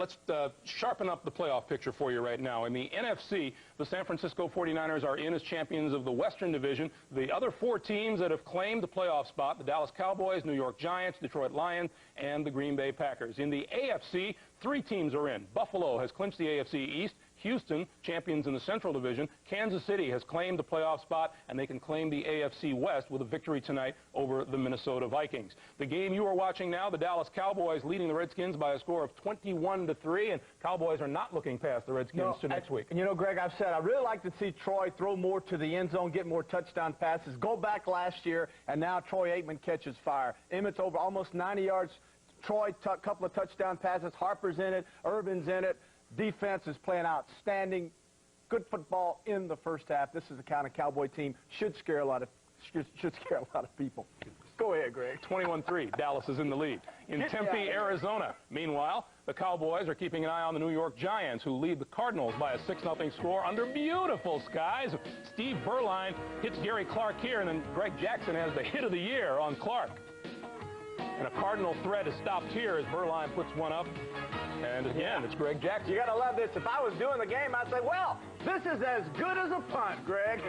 let's sharpen up the playoff picture for you right now. In the NFC, the San Francisco 49ers are in as champions of the Western Division. The other four teams that have claimed the playoff spot, the Dallas Cowboys, New York Giants, Detroit Lions, and the Green Bay Packers. In the AFC, three teams are in. Buffalo has clinched the AFC East. Houston, champions in the Central Division. Kansas City has claimed the playoff spot, and they can claim the AFC West with a victory tonight over the Minnesota Vikings. The game you are watching now, the Dallas Cowboys leading the Redskins by a score of 21-3, and Cowboys are not looking past the Redskins to next week. And you know, Greg, I've said I'd really like to see Troy throw more to the end zone, get more touchdown passes. Go back last year, and now Troy Aikman catches fire. Emmett's over almost 90 yards. Troy, couple of touchdown passes. Harper's in it. Urban's in it. Defense is playing outstanding. Good football in the first half. This is the kind of Cowboy team should scare a lot of people. Go ahead, Greg. 21-3. Dallas is in the lead. In Tempe, Arizona, meanwhile, the Cowboys are keeping an eye on the New York Giants, who lead the Cardinals by a 6-0 score under beautiful skies. Steve Berline hits Gary Clark here, and then Greg Jackson has the hit of the year on Clark. And a Cardinal threat is stopped here as Berline puts one up. And again, it's Greg Jackson. You got to love this. If I was doing the game, I'd say, well, this is as good as a punt, Greg.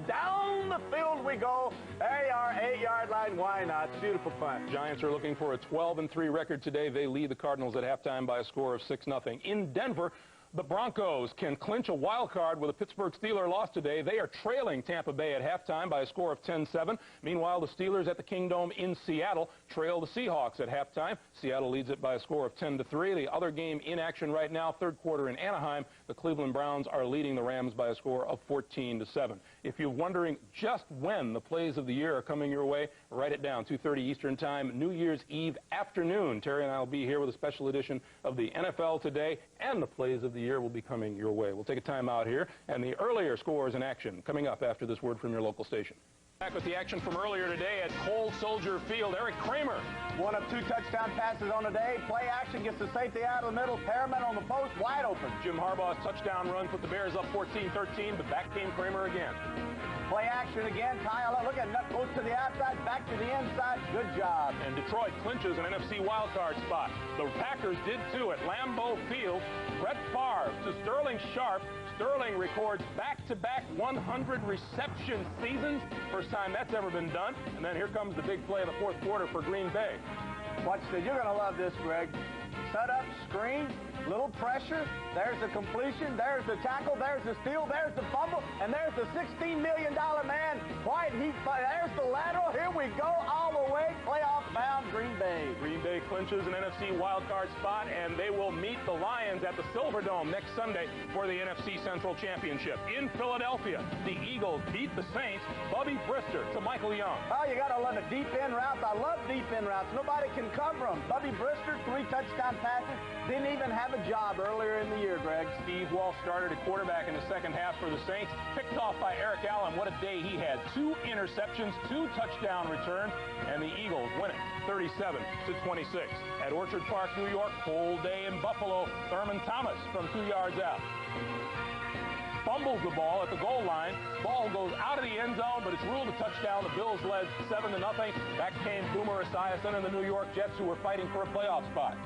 Down the field we go. There you are, 8-yard line. Why not? Beautiful punt. Giants are looking for a 12-3 record today. They lead the Cardinals at halftime by a score of 6-0. In Denver, the Broncos can clinch a wild card with a Pittsburgh Steelers loss today. They are trailing Tampa Bay at halftime by a score of 10-7. Meanwhile, the Steelers at the Kingdome in Seattle trail the Seahawks at halftime. Seattle leads it by a score of 10-3. The other game in action right now, third quarter in Anaheim, the Cleveland Browns are leading the Rams by a score of 14-7. If you're wondering just when the plays of the year are coming your way, write it down. 2:30 Eastern Time, New Year's Eve afternoon. Terry and I will be here with a special edition of the NFL Today, and the plays of the year will be coming your way. We'll take a time out here, and the earlier scores in action coming up after this word from your local station. Back with the action from earlier today at Cold Soldier Field. Eric Kramer. One of two touchdown passes on the day. Play action gets the safety out of the middle. Perriman on the post, wide open. Jim Harbaugh's touchdown run put the Bears up 14-13, but back came Kramer again. Play action again. Kyle, look at Nutt goes to the outside, back to the inside. Good job. And Detroit clinches an NFC wildcard spot. The Packers did too at Lambeau Field. Brett Favre to Sterling Sharp. Sterling records back-to-back 100 reception seasons. First time that's ever been done. And then here comes the big play of the fourth quarter for Green Bay. Watch this. You're going to love this, Greg. Set up, screen, little pressure. There's the completion. There's the tackle. There's the steal. There's the fumble. And there's the $16 million man. White Heat. There's the lateral. Here we go all the way. Playoff bound Green Bay. Green Bay clinches an NFC wildcard spot, and they will meet the Lions at the Silverdome next Sunday for the NFC Central Championship. In Philadelphia, the Eagles beat the Saints. Bubby Brister to Michael Young. Oh, you got to love it. Deep end routes. I love deep end routes. Nobody can cover them. Bubby Brister, 3 touchdown passes. Didn't even have a job earlier in the year, Greg. Steve Walsh started at quarterback in the second half for the Saints. Picked off by Eric Allen. What a day he had. 2 interceptions, 2 touchdown returns, and the Eagles win it 37-26. At Orchard Park, New York, cold day in Buffalo. Thurman Thomas from 2 yards out fumbles the ball at the goal line. Ball goes out of the end zone, but it's ruled a touchdown. The Bills led 7-0. Back came Boomer Esiason and the New York Jets, who were fighting for a playoff spot.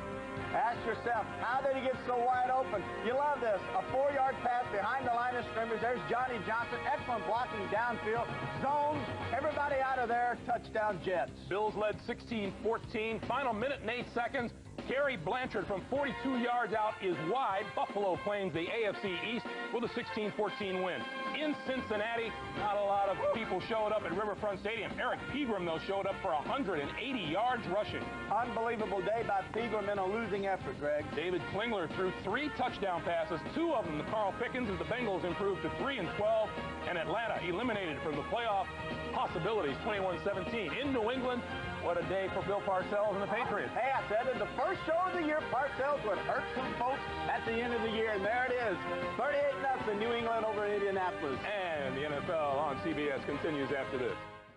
Ask yourself, how did he get so wide open? You love this. A 4-yard pass behind the line of scrimmage. There's Johnny Johnson. Excellent blocking downfield. Zone. Everybody out of there. Touchdown Jets. Bills led 16-14. Final minute and 8 seconds. Gary Blanchard from 42 yards out is wide. Buffalo claims the AFC East with a 16-14 win. In Cincinnati, not a lot of people showed up at Riverfront Stadium. Eric Pegram, though, showed up for 180 yards rushing. Unbelievable day by Pegram in a losing effort, Greg. David Klingler threw 3 touchdown passes, 2 of them to Carl Pickens, as the Bengals improved to 3-12, and Atlanta eliminated from the playoff possibilities 21-17. In New England, what a day for Bill Parcells and the Patriots. Hey, I said in the first show of the year, Parcells would hurt some folks at the end of the year, and there it is. 38-0 New England over Indianapolis. And the NFL on CBS continues after this.